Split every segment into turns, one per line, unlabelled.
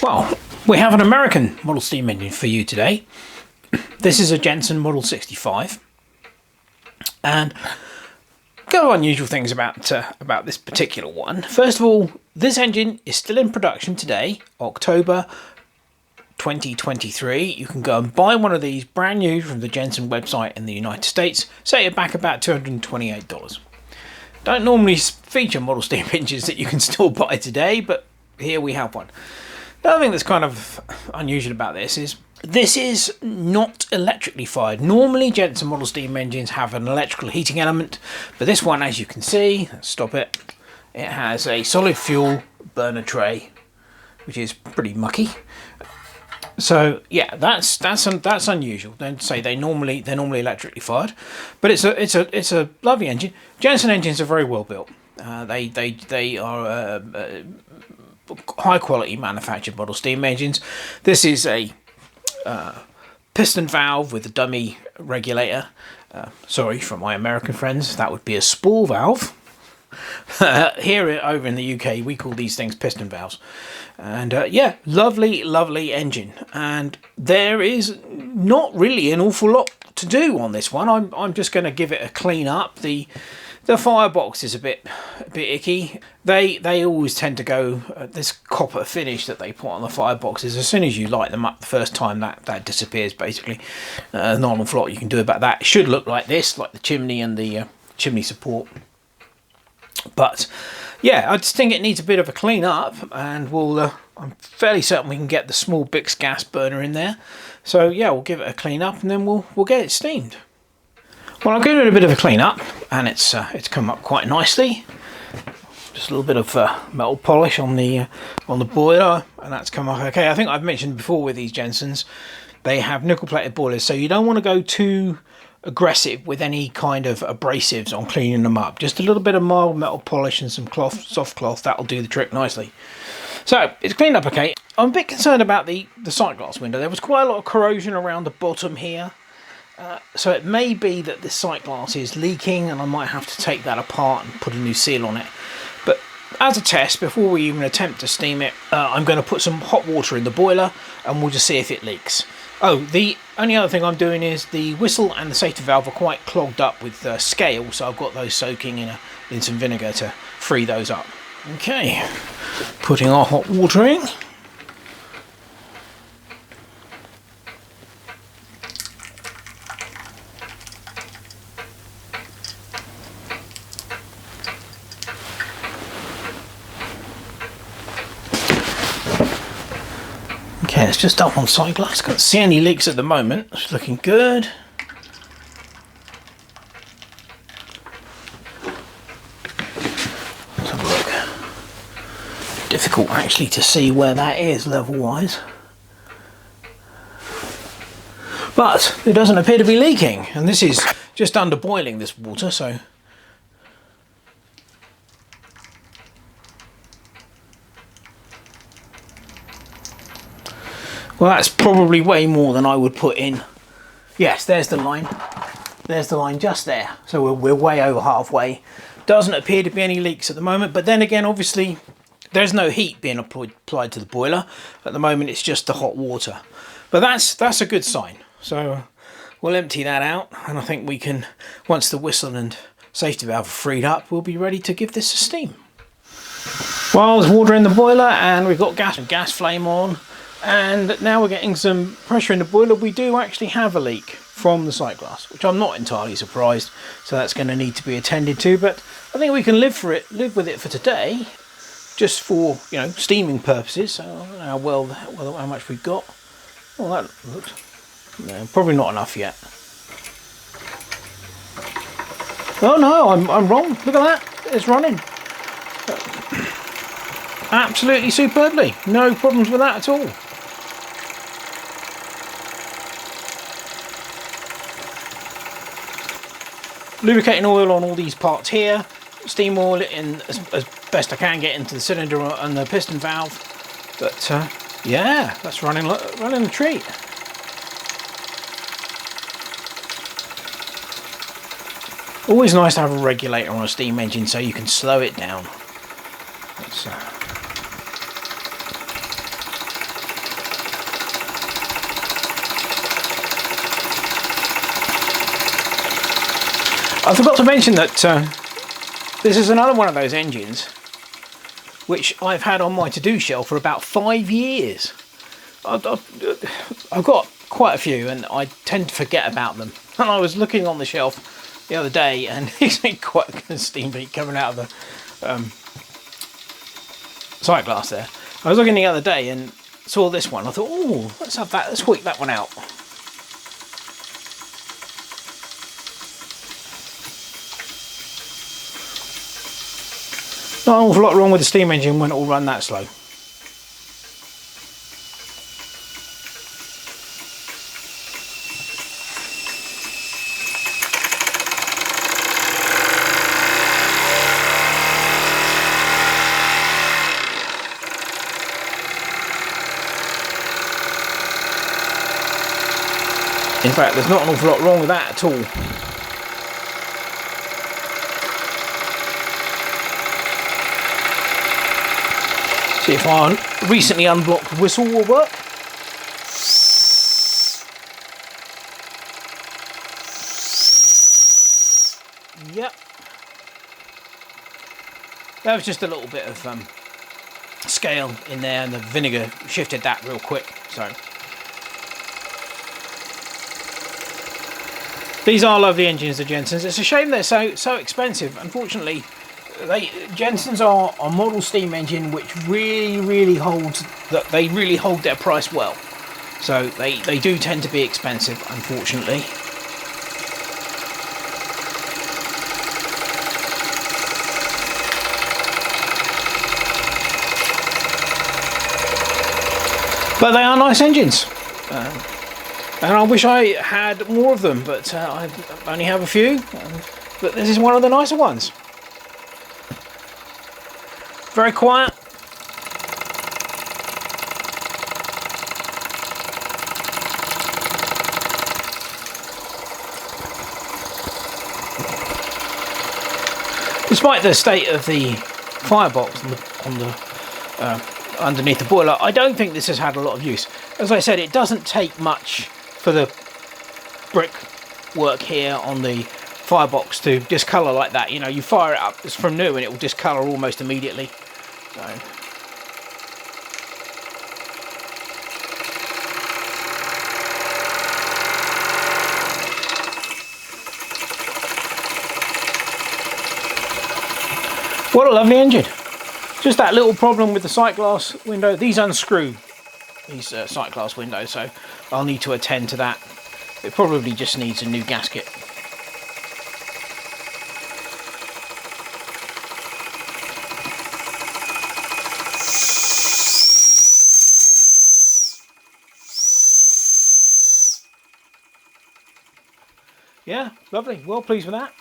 Well, we have an American model steam engine for you today. This is a Jensen Model 65, and a couple of unusual things about this particular one. First of all, this engine is still in production today, October 2023. You can go and buy one of these brand new from the Jensen website in the United States. Set it back about $228. Don't normally feature model steam engines that you can still buy today, but here we have one. The other thing that's kind of unusual about this is not electrically fired. Normally Jensen model steam engines have an electrical heating element, but this one, as you can see, let's stop it, it has a solid fuel burner tray, which is pretty mucky. So yeah, that's unusual. Don't say they're normally electrically fired, but it's a lovely engine. Jensen engines are very well built. They are high quality manufactured model steam engines. This is a piston valve with a dummy regulator. Sorry for my American friends, that would be a spool valve. Here over in the UK we call these things piston valves. And yeah, lovely engine, and there is not really an awful lot to do on this one. I'm just going to give it a clean up. The firebox is a bit icky. They always tend to go this copper finish that they put on the fireboxes. As soon as you light them up the first time, that disappears basically. Not an awful lot you can do about that. It should look like this, like the chimney and the chimney support. But yeah, I just think it needs a bit of a clean up, and I'm fairly certain we can get the small Bix gas burner in there. So yeah, we'll give it a clean up, and then we'll get it steamed. Well, I'll give it a bit of a clean up, and it's come up quite nicely. Just a little bit of metal polish on the boiler, and that's come up okay. I think I've mentioned before with these Jensens, they have nickel plated boilers, so you don't want to go too aggressive with any kind of abrasives on cleaning them up. Just a little bit of mild metal polish and some soft cloth, that'll do the trick nicely. So it's cleaned up okay. I'm a bit concerned about the sight glass window. There was quite a lot of corrosion around the bottom here. So it may be that the sight glass is leaking, and I might have to take that apart and put a new seal on it. But as a test, before we even attempt to steam it, I'm going to put some hot water in the boiler, and we'll just see if it leaks. Oh, the only other thing I'm doing is the whistle and the safety valve are quite clogged up with scale, so I've got those soaking in some vinegar to free those up. Okay, putting our hot water in. Okay, it's just up on side glass. Can't see any leaks at the moment. It's looking good. Let's have a look. Difficult actually to see where that is level wise. But it doesn't appear to be leaking, and this is just under boiling, this water, so well, that's probably way more than I would put in. Yes, there's the line. There's the line just there. So we're way over halfway. Doesn't appear to be any leaks at the moment, but then again, obviously, there's no heat being applied to the boiler. At the moment, it's just the hot water. But that's a good sign. So we'll empty that out, and I think we can, once the whistle and safety valve are freed up, we'll be ready to give this a steam. Well, there's water in the boiler, and we've got gas flame on. And now we're getting some pressure in the boiler. We do actually have a leak from the sight glass, which I'm not entirely surprised. So that's going to need to be attended to, but I think we can live with it for today, just for, you know, steaming purposes. So I don't know how much we've got. Oh, that looks, no, probably not enough yet. Oh no, I'm wrong. Look at that, it's running. Absolutely superbly. No problems with that at all. Lubricating oil on all these parts here, steam oil in as best I can get into the cylinder and the piston valve, but yeah, that's running a treat. Always nice to have a regulator on a steam engine so you can slow it down. Let's I forgot to mention that this is another one of those engines which I've had on my to-do shelf for about 5 years. I've got quite a few and I tend to forget about them. And I was looking on the shelf the other day and it's quite a steam beat coming out of the sight glass there. I was looking the other day and saw this one. I thought, oh, let's have that. Let's work that one out. Not an awful lot wrong with the steam engine when it will run that slow. In fact, there's not an awful lot wrong with that at all. See if our recently unblocked whistle will work. Yep. That was just a little bit of scale in there, and the vinegar shifted that real quick. So these are lovely engines, the Jensens. It's a shame they're so expensive. Unfortunately, Jensens are a model steam engine which really holds that they really hold their price well. So they do tend to be expensive, unfortunately. But they are nice engines. And I wish I had more of them, but I only have a few. But this is one of the nicer ones. Very quiet. Despite the state of the firebox on the underneath the boiler, I don't think this has had a lot of use. As I said, it doesn't take much for the brick work here on the firebox to discolour like that. You know, you fire it up, it's from new and it will discolour almost immediately. So what a lovely engine. Just that little problem with the sight glass window. These unscrew, these sight glass windows, so I'll need to attend to that. It probably just needs a new gasket. Yeah, lovely. Well pleased with that.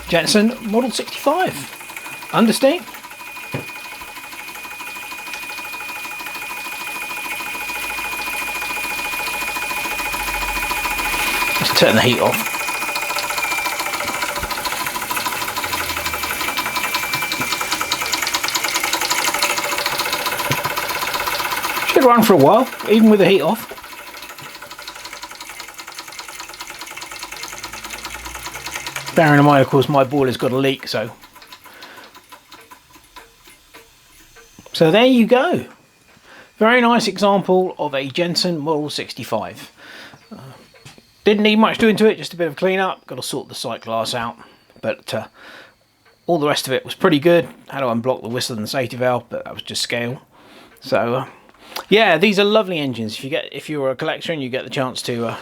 Jensen Model 65. Understeam. Let's turn the heat off. Should run for a while, even with the heat off. Bearing in mind, of course, my boiler's got a leak, so there you go. Very nice example of a Jensen Model 65. Didn't need much doing to it, just a bit of clean up. Got to sort the sight glass out, but all the rest of it was pretty good. Had to unblock the whistle and the safety valve, but that was just scale. So yeah, these are lovely engines. If you're a collector and you get the chance to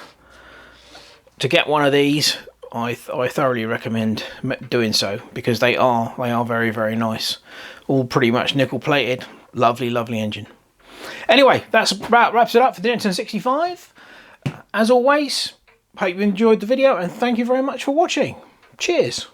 get one of these, I thoroughly recommend doing so, because they are very nice. All pretty much nickel plated. Lovely engine. Anyway, that's about wraps it up for the Jensen 65. As always, hope you enjoyed the video and thank you very much for watching. Cheers.